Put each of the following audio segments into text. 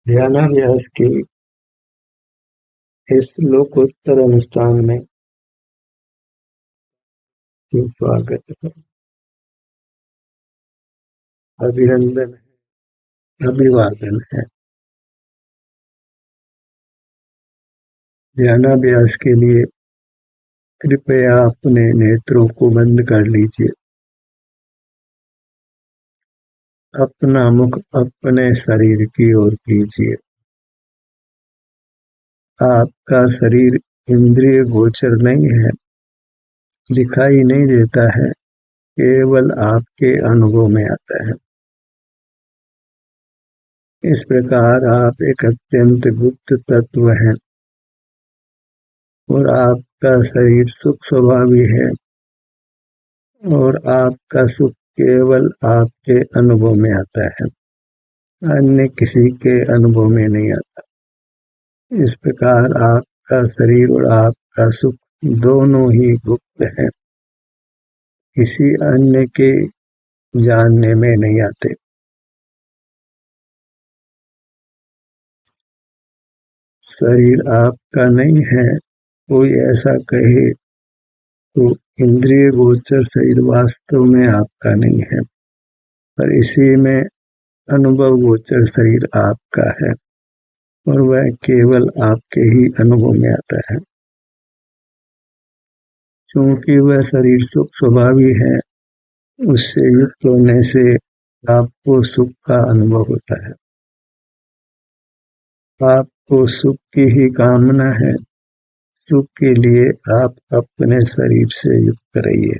ध्यानाभ्यास के इस लोकोत्तर अनुष्ठान में स्वागत है, अभिनंदन है, अभिवादन है। ध्यानाभ्यास के लिए कृपया अपने नेत्रों को बंद कर लीजिए। अपना मुख अपने शरीर की ओर कीजिए। आपका शरीर इंद्रिय गोचर नहीं है, दिखाई नहीं देता है, केवल आपके अनुभव में आता है। इस प्रकार आप एक अत्यंत गुप्त तत्व हैं और आपका शरीर सुख स्वभावी है और आपका सुख केवल आपके अनुभव में आता है, अन्य किसी के अनुभव में नहीं आता। इस प्रकार आपका शरीर और आपका सुख दोनों ही गुप्त हैं, किसी अन्य के जानने में नहीं आते। शरीर आपका नहीं है, कोई ऐसा कहे तो इंद्रिय गोचर शरीर वास्तव में आपका नहीं है, पर इसी में अनुभव गोचर शरीर आपका है और वह केवल आपके ही अनुभव में आता है। क्योंकि वह शरीर सुख स्वभावी है, उससे युक्त होने से आपको सुख का अनुभव होता है। आपको सुख की ही कामना है, सुख के लिए आप अपने शरीर से युक्त रहिए।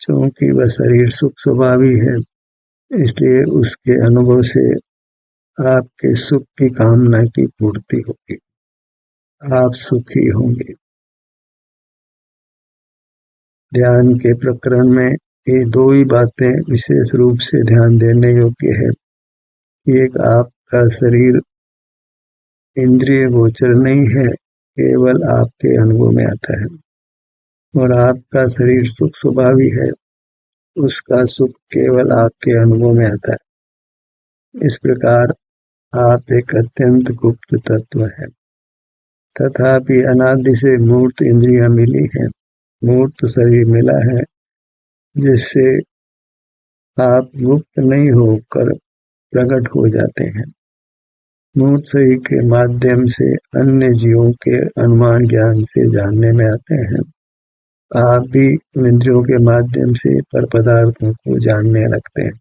क्योंकि वह शरीर सुख स्वभावी है, इसलिए उसके अनुभव से आपके सुख की कामना की पूर्ति होगी, आप सुखी होंगे। ध्यान के प्रकरण में ये दो ही बातें विशेष रूप से ध्यान देने योग्य है। एक, आपका शरीर इंद्रिय गोचर नहीं है, केवल आपके अनुभव में आता है, और आपका शरीर सुख स्वभावी है, उसका सुख केवल आपके अनुभव में आता है। इस प्रकार आप एक अत्यंत गुप्त तत्व है। तथापि अनादि से मूर्त इंद्रियां मिली हैं, मूर्त शरीर मिला है, जिससे आप गुप्त नहीं होकर प्रकट हो जाते हैं। मूर्त शरीर के माध्यम से अन्य जीवों के अनुमान ज्ञान से जानने में आते हैं। आप भी इंद्रियों के माध्यम से पर पदार्थों को जानने लगते हैं।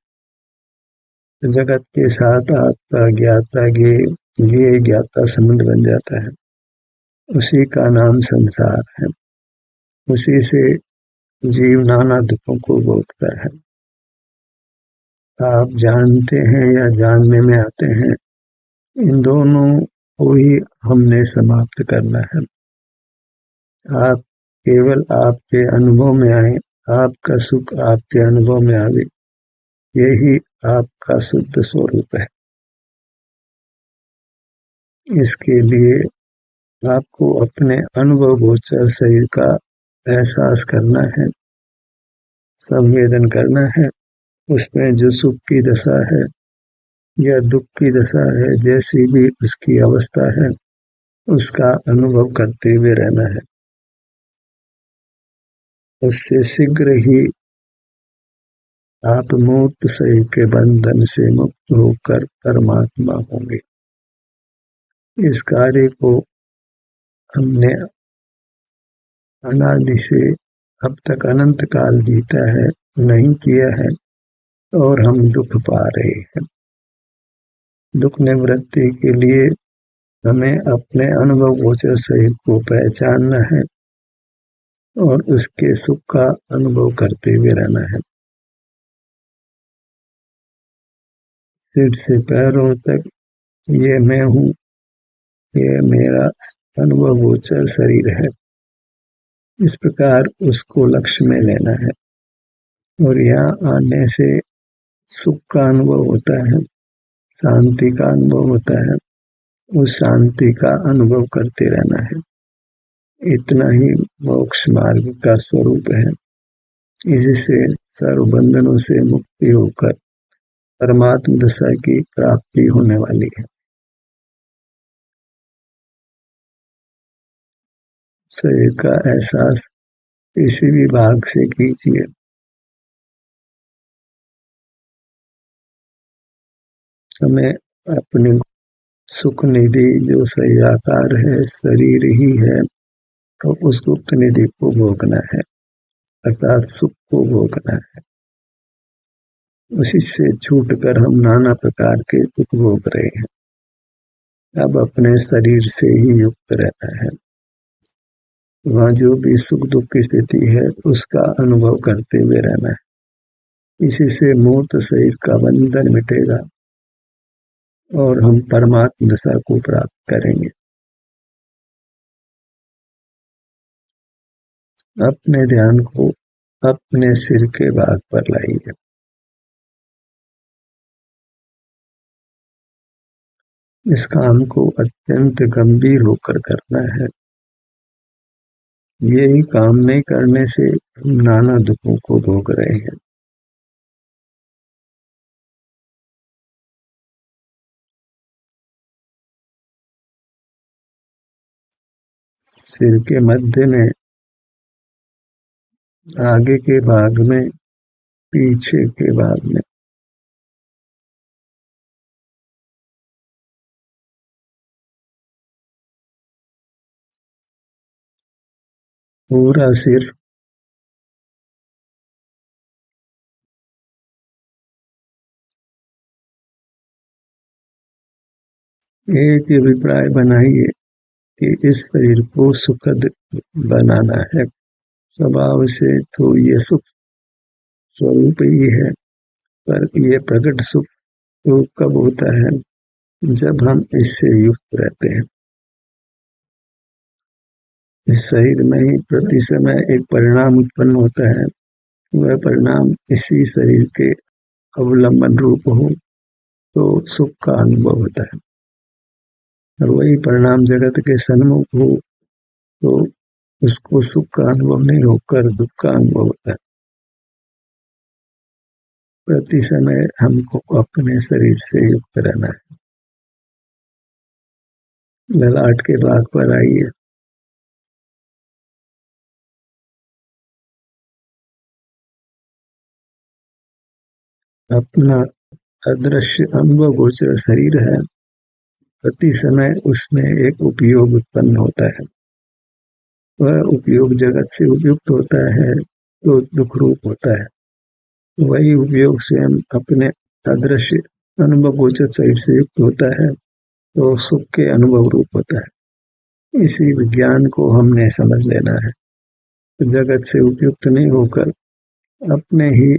जगत के साथ आपका ज्ञाता ज्ञेय ज्ञाता संबंध बन जाता है। उसी का नाम संसार है। उसी से जीव नाना दुखों को भोगता है। आप जानते हैं या जानने में आते हैं, इन दोनों को ही हमने समाप्त करना है। आप केवल आपके अनुभव में आए, आपका सुख आपके अनुभव में आवे, यही आपका शुद्ध स्वरूप है। इसके लिए आपको अपने अनुभव गोचर शरीर का एहसास करना है, संवेदन करना है। उसमें जो सुख की दशा है या दुख की दशा है, जैसी भी उसकी अवस्था है, उसका अनुभव करते हुए रहना है। उससे शीघ्र ही आप मूर्त शरीर के बंधन से मुक्त होकर परमात्मा होंगे। इस कार्य को हमने अनादि से अब तक अनंत काल बीता है, नहीं किया है और हम दुख पा रहे हैं। दुख निवृत्ति के लिए हमें अपने अनुभव गोचर शरीर को पहचानना है और उसके सुख का अनुभव करते हुए रहना है। सिर से पैरों तक ये मैं हूँ, ये मेरा अनुभव गोचर शरीर है। इस प्रकार उसको लक्ष्य में लेना है और यहाँ आने से सुख का अनुभव होता है, शांति का अनुभव होता है। उस शांति का अनुभव करते रहना है। इतना ही मोक्ष मार्ग का स्वरूप है। इससे सर्व बंधनों से मुक्ति होकर परमात्म दशा की प्राप्ति होने वाली है। शरीर का एहसास किसी भी भाग से कीजिए। हमें अपनी सुख निधि जो शरीराकार है, शरीर ही है, तो उस गुप्त निधि को भोगना है, अर्थात सुख को भोगना है। उसी से छूटकर हम नाना प्रकार के दुख भोग रहे हैं। अब अपने शरीर से ही युक्त रहना है। वहाँ जो भी सुख दुख की स्थिति है उसका अनुभव करते हुए रहना है। इसी से मूर्त शरीर का बंधन मिटेगा और हम परमात्म दशा को प्राप्त करेंगे। अपने ध्यान को अपने सिर के भाग पर लाइए। इस काम को अत्यंत गंभीर होकर करना है। यही काम नहीं करने से हम नाना दुखों को भोग रहे हैं। सिर के मध्य में, आगे के भाग में, पीछे के भाग में, पूरा सिर एक अभिप्राय बनाइए कि इस शरीर को सुखद बनाना है। स्वभाव से तो ये सुख स्वरूप ही है, पर यह प्रकट सुख तो कब होता है? जब हम इससे युक्त रहते हैं। इस शरीर में ही प्रति समय एक परिणाम उत्पन्न होता है। वह परिणाम इसी शरीर के अवलंबन रूप हो तो सुख का अनुभव होता है, और वही परिणाम जगत के सन्मुख हो तो उसको सुख का अनुभव नहीं होकर दुख का अनुभव होता है। प्रति समय हमको अपने शरीर से युक्त रहना है। ललाट के भाग पर आइए। अपना अदृश्य अनुभव गोचर शरीर है। प्रति समय उसमें एक उपयोग उत्पन्न होता है। वह उपयोग जगत से उपयुक्त होता है तो दुख रूप होता है। वही उपयोग स्वयं अपने अदृश्य अनुभव गोचर शरीर से युक्त होता है तो सुख के अनुभव रूप होता है। इसी विज्ञान को हमने समझ लेना है। जगत से उपयुक्त नहीं होकर अपने ही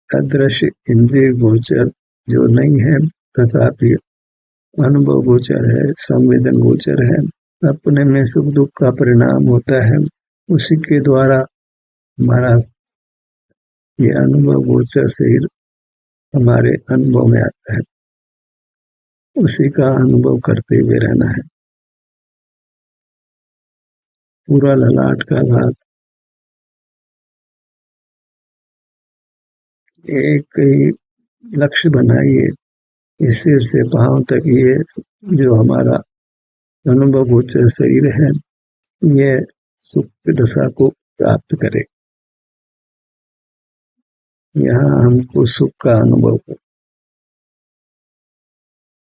अदृश्य इंद्रिय गोचर जो नहीं है तथापि अनुभव गोचर है, संवेदन गोचर है, अपने में सुख दुख का परिणाम होता है, उसी के द्वारा हमारा ये अनुभव गोचर शरीर हमारे अनुभव में आता है। उसी का अनुभव करते हुए रहना है। पूरा ललाट का भाग एक ही लक्ष्य बनाइए। इस सिर से पांव तक ये जो हमारा अनुभव गोचर शरीर है ये सुख दशा को प्राप्त करे। यहाँ हमको सुख का अनुभव हो,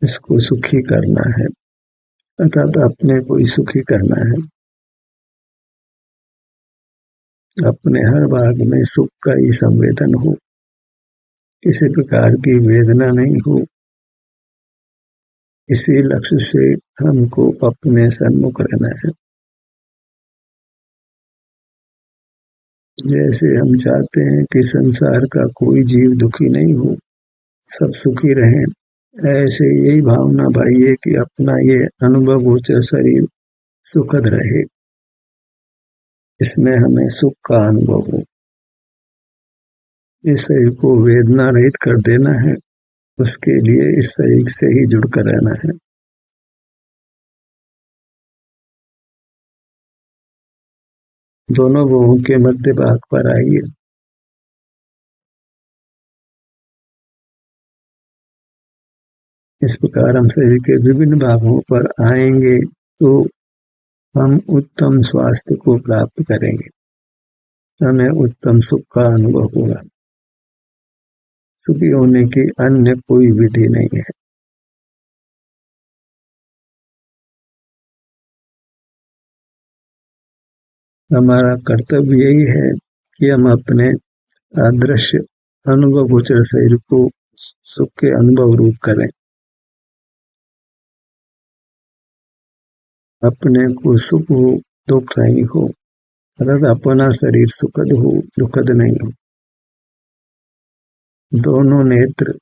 इसको सुखी करना है, अर्थात अपने को ही सुखी करना है। अपने हर भाग में सुख का ही संवेदन हो, किसी प्रकार की वेदना नहीं हो। इसी लक्ष्य से हमको अपने सन्मुख रहना है। जैसे हम चाहते हैं कि संसार का कोई जीव दुखी नहीं हो, सब सुखी रहें, ऐसे यही भावना भाइये कि अपना ये अनुभव गोचर शरीर सुखद रहे, इसमें हमें सुख का अनुभव हो। इस शरीर को वेदना रहित कर देना है, उसके लिए इस शरीर से ही जुड़कर रहना है। दोनों भुवों के मध्य भाग पर आइए। इस प्रकार हम शरीर के विभिन्न भागों पर आएंगे तो हम उत्तम स्वास्थ्य को प्राप्त करेंगे, हमें उत्तम सुख का अनुभव होगा। सुखी होने की अन्य कोई विधि नहीं है। हमारा कर्तव्य यही है कि हम अपने अदृश्य अनुभव गोचर शरीर को सुख के अनुभव रूप करें। अपने को सुख हो, दुख नहीं हो, अर्थात अपना शरीर सुखद हो, दुखद नहीं हो। दोनों नेत्र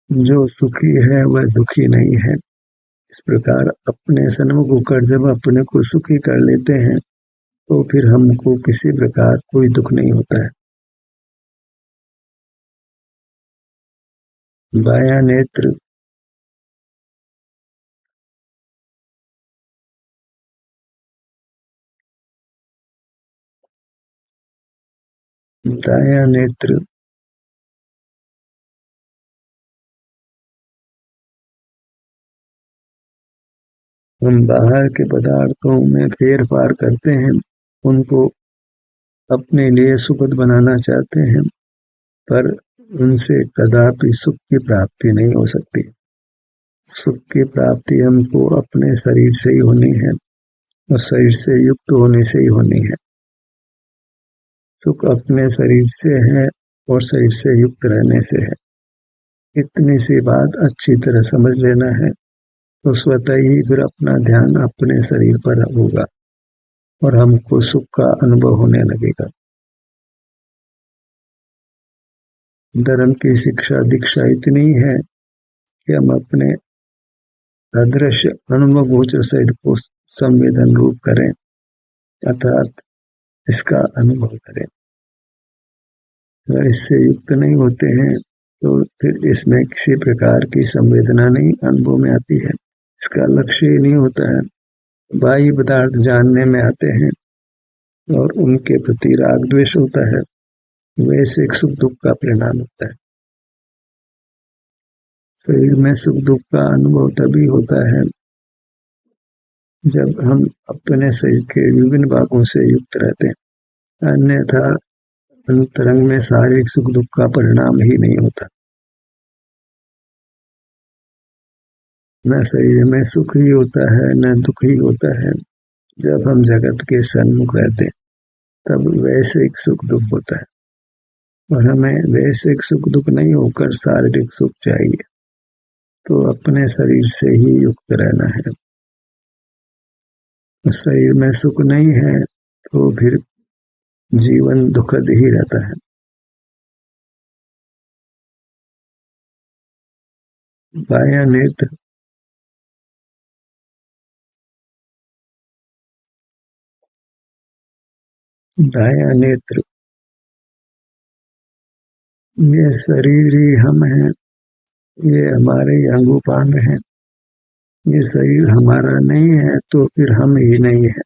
जो सुखी है वह दुखी नहीं है। इस प्रकार अपने सन्मुख होकर जब अपने को सुखी कर लेते हैं तो फिर हमको किसी प्रकार कोई दुख नहीं होता है। बायां नेत्र दायां नेत्र हम बाहर के पदार्थों में फेर फार करते हैं, उनको अपने लिए सुखद बनाना चाहते हैं, पर उनसे कदापि सुख की प्राप्ति नहीं हो सकती। सुख की प्राप्ति हमको अपने शरीर से ही होनी है और शरीर से युक्त होने से ही होनी है। सुख अपने शरीर से है और शरीर से युक्त रहने से है। इतनी सी बात अच्छी तरह समझ लेना है तो स्वतः ही फिर अपना ध्यान अपने शरीर पर होगा और हमको सुख का अनुभव होने लगेगा। धर्म की शिक्षा दीक्षा इतनी है कि हम अपने अदृश्य अनुभव गोचर शरीर को संवेदन रूप करें, अर्थात इसका अनुभव करें। अगर इससे युक्त नहीं होते हैं तो फिर इसमें किसी प्रकार की संवेदना नहीं अनुभव में आती है। इसका लक्ष्य ही नहीं होता है। बाह्य पदार्थ जानने में आते हैं और उनके प्रति राग द्वेष होता है, वैसे एक सुख दुख का परिणाम होता है। शरीर में सुख दुख का अनुभव तभी होता है जब हम अपने शरीर के विभिन्न भागों से युक्त रहते हैं, अन्यथा अंतरंग में शारीरिक सुख दुख का परिणाम ही नहीं होता। न शरीर में सुख ही होता है न दुख ही होता है। जब हम जगत के सन्मुख रहते हैं तब वैश्विक सुख दुख होता है और हमें वैश्विक सुख दुख नहीं होकर शारीरिक सुख चाहिए, तो अपने शरीर से ही युक्त रहना है। शरीर में सुख नहीं है तो फिर जीवन दुखद ही रहता है। बायां नेत्र दायां नेत्र ये शरीर ही हम हैं, ये हमारे अंगोपांग हैं। ये शरीर हमारा नहीं है तो फिर हम ही नहीं है।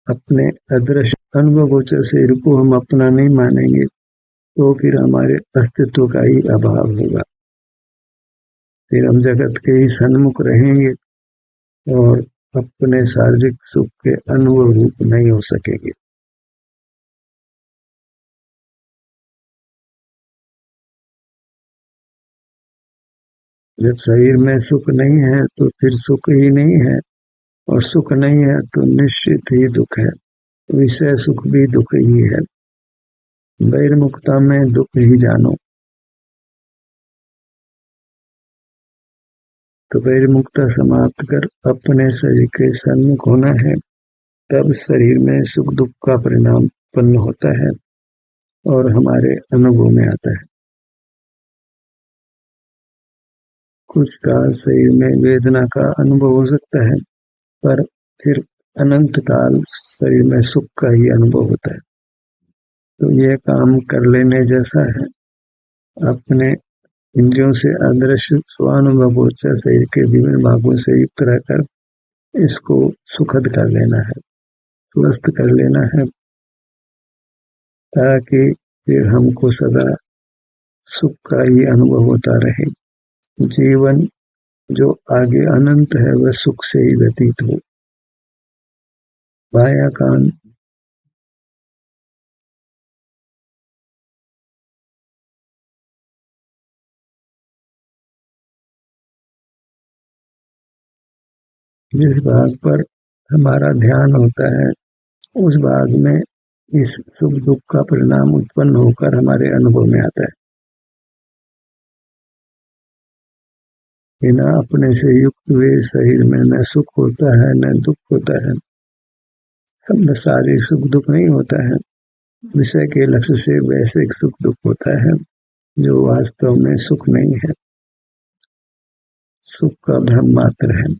अपने अदृश्य अनुभव गोचर शरीर को हम अपना नहीं मानेंगे तो फिर हमारे अस्तित्व का ही अभाव होगा। फिर हम जगत के ही सन्मुख रहेंगे और अपने शारीरिक सुख के अनुभव रूप नहीं हो सकेंगे। जब शरीर में सुख नहीं है तो फिर सुख ही नहीं है और सुख नहीं है तो निश्चित ही दुख है। विषय सुख भी दुख ही है। बहिर्मुखता में दुख ही जानो। तो बहिर्मुखता समाप्त कर अपने शरीर के सन्मुख होना है, तब शरीर में सुख दुख का परिणाम उत्पन्न होता है और हमारे अनुभव में आता है। कुछ काल शरीर में वेदना का अनुभव हो सकता है, पर फिर अनंत काल शरीर में सुख का ही अनुभव होता है। तो यह काम कर लेने जैसा है। अपने इंद्रियों से अदृश्य स्वानुभव गोचर शरीर के विभिन्न भागों से युक्त रहकर इसको सुखद कर लेना है, स्वस्थ कर लेना है। ताकि फिर हमको सदा सुख का ही अनुभव होता रहे। जीवन जो आगे अनंत है वह सुख से ही व्यतीत हो। बायां कान जिस भाग पर हमारा ध्यान होता है उस भाग में इस सुख दुख का परिणाम उत्पन्न होकर हमारे अनुभव में आता है। बिना अपने से युक्त हुए शरीर में न सुख होता है न दुख होता है। सब शारीरिक सुख दुख नहीं होता है, विषय के लक्ष्य से वैसे सुख दुख होता है जो वास्तव में सुख नहीं है, सुख का भ्रम मात्र है।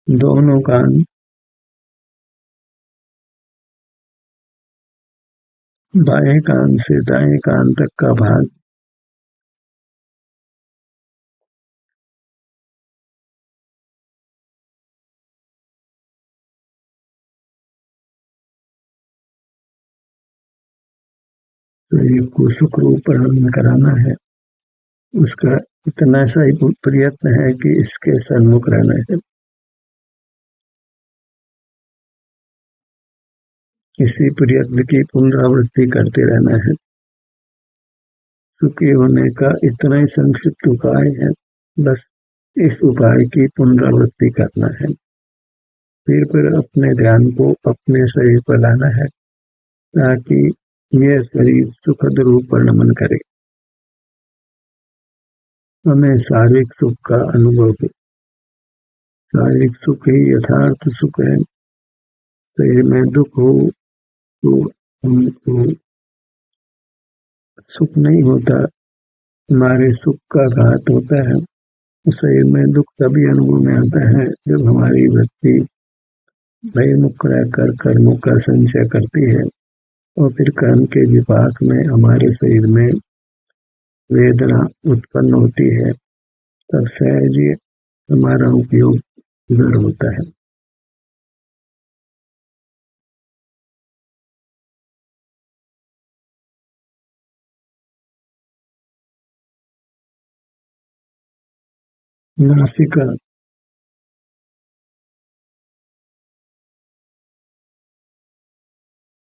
दोनों कान बाएं कान से दाएं कान तक का भाग शरीर को सुख रूप प्रदान कराना है, उसका इतना सा ही प्रयत्न है कि इसके सन्मुख रहना है। इसी प्रयत्न की पुनरावृत्ति करते रहना है। सुखी होने का इतना ही संक्षिप्त उपाय है, बस इस उपाय की पुनरावृत्ति करना है। फिर अपने ध्यान को अपने शरीर पर लाना है ताकि यह शरीर सुखद रूप पर नमन करे। हमें शारीरिक सुख का अनुभव हो। शारीरिक सुख ही यथार्थ सुख है। शरीर में दुख हो तो हमको सुख नहीं होता, हमारे सुख का घात होता है। शरीर में दुख तभी अनुभव में आता है जब हमारी वृत्ति भयमुक्त रहकर कर्मों का संचय करती है और फिर कर्म के विपाक में हमारे शरीर में वेदना उत्पन्न होती है, तब सहज हमारा उपयोग उधर होता है। नासिका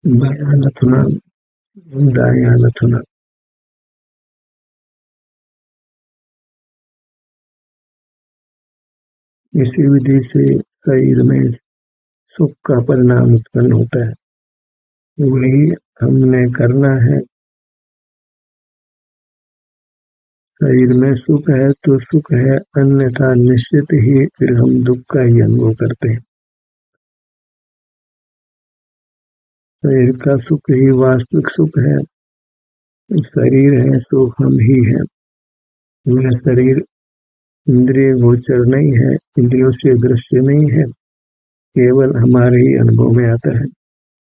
बायां नथुना दायां नथुना। इसी विधि से शरीर में सुख का परिणाम उत्पन्न होता है, वही हमने करना है। शरीर में सुख है तो सुख है, अन्यथा निश्चित ही फिर हम दुख का ही अनुभव करते हैं। शरीर का सुख ही वास्तविक सुख है। शरीर है तो हम ही हैं। यह शरीर इंद्रिय गोचर नहीं है, इंद्रियों से दृश्य नहीं है, केवल हमारे ही अनुभव में आता है,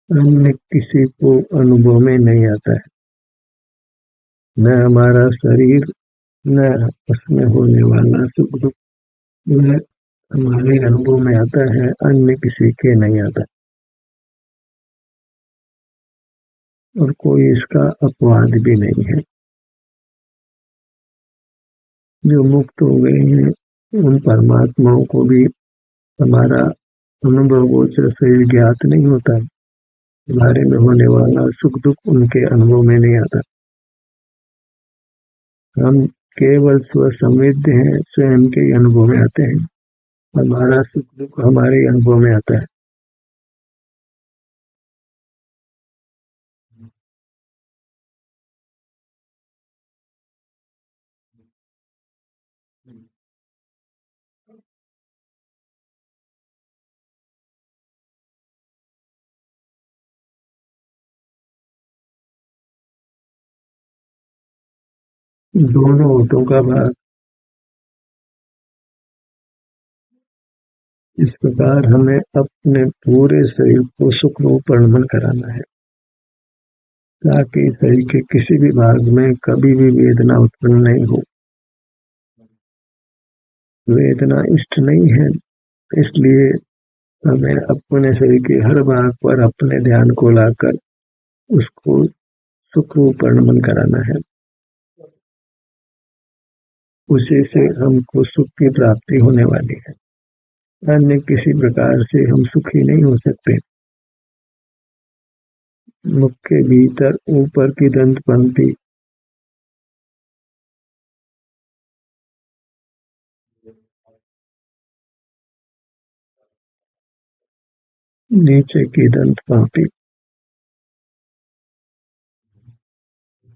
अन्य किसी को अनुभव में नहीं आता है। न हमारा शरीर, न उसमें होने वाला सुख दुख न हमारे अनुभव में आता है, अन्य किसी के नहीं आता और कोई इसका अपवाद भी नहीं है। जो मुक्त हो गए हैं उन परमात्माओं को भी हमारा अनुभव गोचर शरीर ज्ञात नहीं होता, हमारे में होने वाला सुख दुख उनके अनुभव में नहीं आता। हम केवल स्वसंवेद्य हैं, स्वयं के अनुभव में आते हैं, हमारा सुख दुख हमारे अनुभव में आता है। दोनों होठों का भाग इस प्रकार हमें अपने पूरे शरीर को सुख रूप परिणमन कराना है ताकि शरीर के किसी भी भाग में कभी भी वेदना उत्पन्न नहीं हो। वेदना इष्ट नहीं है, इसलिए हमें अपने शरीर के हर भाग पर अपने ध्यान को लाकर उसको सुख रूप परिणमन कराना है। उसी से हमको सुख की प्राप्ति होने वाली है। अन्य किसी प्रकार से हम सुखी नहीं हो सकते। मुख के भीतर ऊपर की दंत पंक्ति नीचे की दंत पंक्ति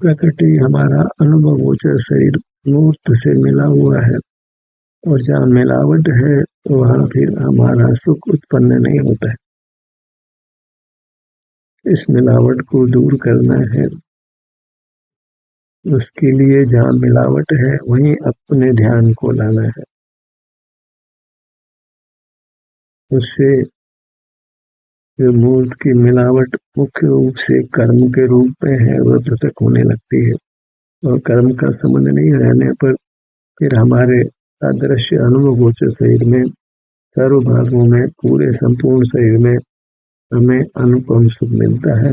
प्रकृति हमारा अनुभव गोचर शरीर मूर्त से मिला हुआ है, और जहाँ मिलावट है वहाँ फिर हमारा सुख उत्पन्न नहीं होता है। इस मिलावट को दूर करना है। उसके लिए जहाँ मिलावट है वहीं अपने ध्यान को लाना है। उससे जो मूर्त की मिलावट मुख्य रूप से कर्म के रूप में है वह पृथक होने लगती है, और कर्म का संबंध नहीं रहने पर फिर हमारे अदृश्य अनुभव गोचर शरीर में सर्व भागों में पूरे संपूर्ण शरीर में हमें अनुपम सुख मिलता है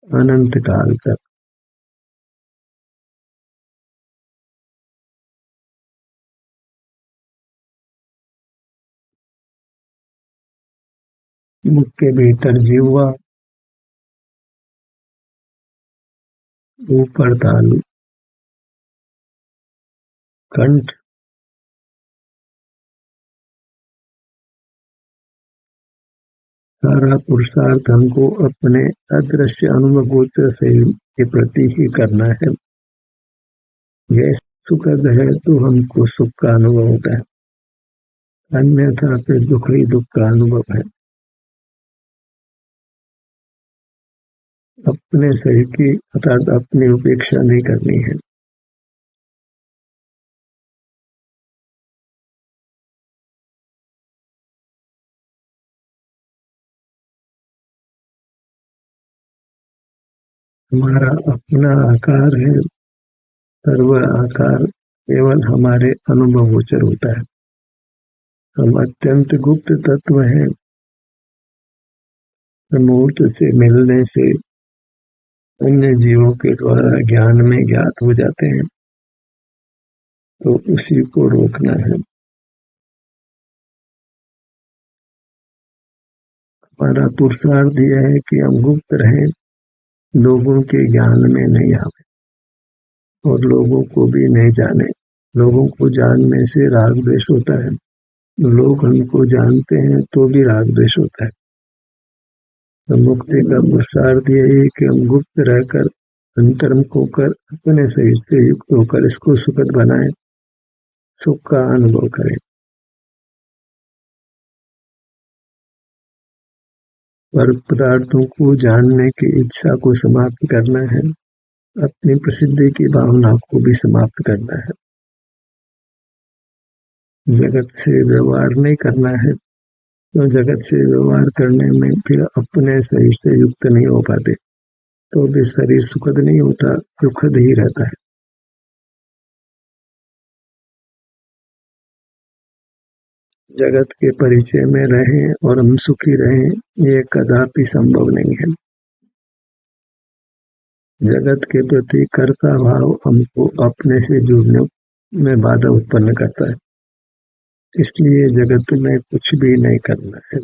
अनंत काल तक। मुख के भीतर जीवा, ऊपर तालु, कंठ, सारा पुरुषार्थ हमको अपने अदृश्य अनुभव गोचर शरीर के प्रति ही करना है। यह सुखद है तो हमको सुख का अनुभव होता है, अन्यथा फिर दुख ही दुख का अनुभव है। अपने शरीर की अर्थात अपनी उपेक्षा नहीं करनी है। हमारा अपना आकार है, सर्व आकार केवल हमारे अनुभव गोचर होता है। हम अत्यंत गुप्त तत्व हैं। मूर्त से मिलने से अन्य जीवों के द्वारा ज्ञान में ज्ञात हो जाते हैं, तो उसी को रोकना है। हमारा पुरुषार्थ यह है कि हम गुप्त रहें, लोगों के ज्ञान में नहीं आवे और लोगों को भी नहीं जाने। लोगों को जानने से राग द्वेष होता है, लोग हमको जानते हैं तो भी राग द्वेष होता है। तो मुक्ति का पुरुषार्थ यही है कि हम गुप्त रहकर अंतर्मुख होकर अपने शरीर से युक्त होकर इसको सुखद बनाएं, सुख का अनुभव करें। पर पदार्थों को जानने की इच्छा को समाप्त करना है, अपनी प्रसिद्धि की भावना को भी समाप्त करना है। जगत से व्यवहार नहीं करना है, तो जगत से व्यवहार करने में फिर अपने शरीर से युक्त नहीं हो पाते, तो भी शरीर सुखद नहीं होता, दुखद ही रहता है। जगत के परिचय में रहें और हम सुखी रहें, ये कदापि संभव नहीं है। जगत के प्रति कर्ता भाव हमको अपने से जुड़ने में बाधा उत्पन्न करता है, इसलिए जगत में कुछ भी नहीं करना है।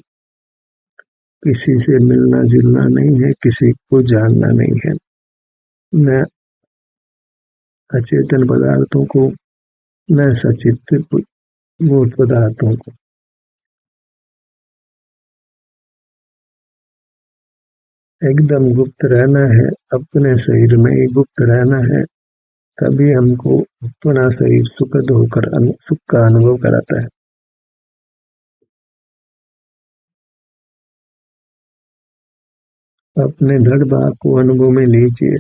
किसी से मिलना जुलना नहीं है, किसी को जानना नहीं है, न अचेतन पदार्थों को न सचित मूर्त पदार्थों को। एकदम गुप्त रहना है, अपने शरीर में ही गुप्त रहना है, तभी हमको अपना शरीर सुखद होकर सुख का अनुभव कराता है। अपने धड़ भाग को अनुभव में लीजिए।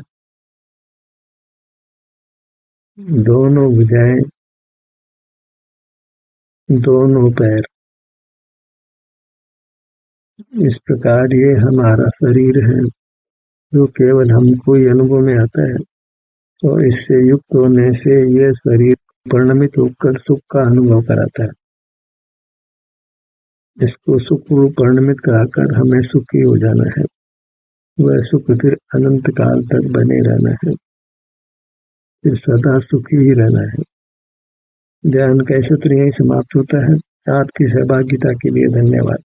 दोनों भुजाएं, दोनों पैर, इस प्रकार ये हमारा शरीर है जो केवल हमको ही अनुभव में आता है, और इससे युक्त होने से यह शरीर परिणमित होकर सुख का अनुभव कराता है। इसको सुख रूप परिणमित कराकर हमें सुखी हो जाना है। वह सुख फिर अनंत काल तक बने रहना है, फिर सदा सुखी ही रहना है। ध्यान का सत्र यही समाप्त होता है। आपकी सहभागिता के लिए धन्यवाद।